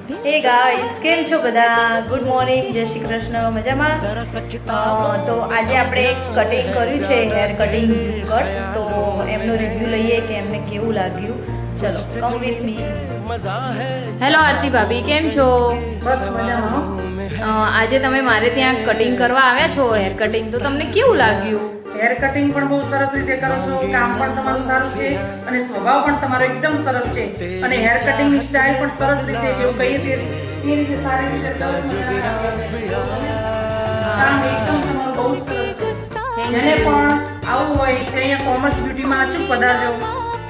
હે ગાઈસ, કેમ છો બધા? ગુડ મોર્નિંગ, જય શ્રી કૃષ્ણ. મજામાં? તો આજે આપણે કટિંગ કર્યું છે, હેર કટિંગ કટ. તો એમનો રિવ્યુ લઈએ કે એમને કેવું લાગ્યું. ચલો, કમ વિથ મી. હેલો આરતી ભાભી, કેમ છો? બસ મજામાં. આજે તમે મારે ત્યાં કટિંગ કરવા આવ્યા છો, હેર કટિંગ. તો તમને કેવું લાગ્યું? હેર કટિંગ પણ બહુ સરસ રીતે કરો છો, કામ પણ તમારું સારું છે અને સ્વભાવ પણ તમારો એકદમ સરસ છે અને હેર કટિંગ ની સ્ટાઇલ પણ સરસ રીતે જેવું કહીએ તે રીતે સારી રીતે સરસ કામ એકદમ તમારું બહુ સરસ છે. જેને પણ આવું હોય તે અહીંયા કોમર્સ બ્યુટીમાં અચૂક પધારજો.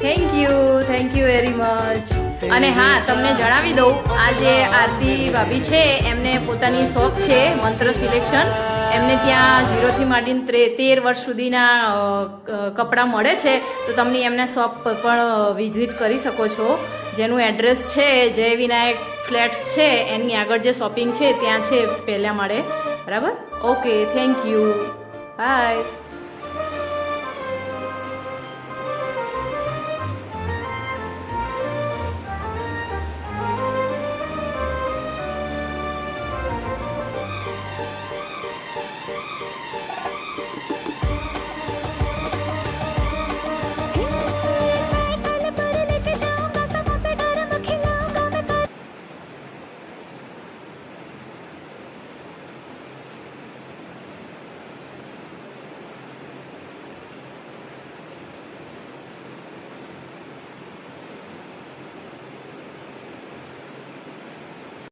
Thank you very much. અને હા, તમને જણાવી દઉં, આ જે આરતી ભાભી છે એમને પોતાની શોપ છે મંત્ર સિલેક્શન. એમને ત્યાં 0 થી માંડીને 13 વર્ષ સુધીના કપડાં મળે છે. તો તમને એમના શોપ પર પણ વિઝિટ કરી શકો છો, જેનું એડ્રેસ છે જય વિનાયક ફ્લેટ્સ છે, એની આગળ જે શોપિંગ છે ત્યાં છે પહેલા માળે. બરાબર? Okay, thank you, by.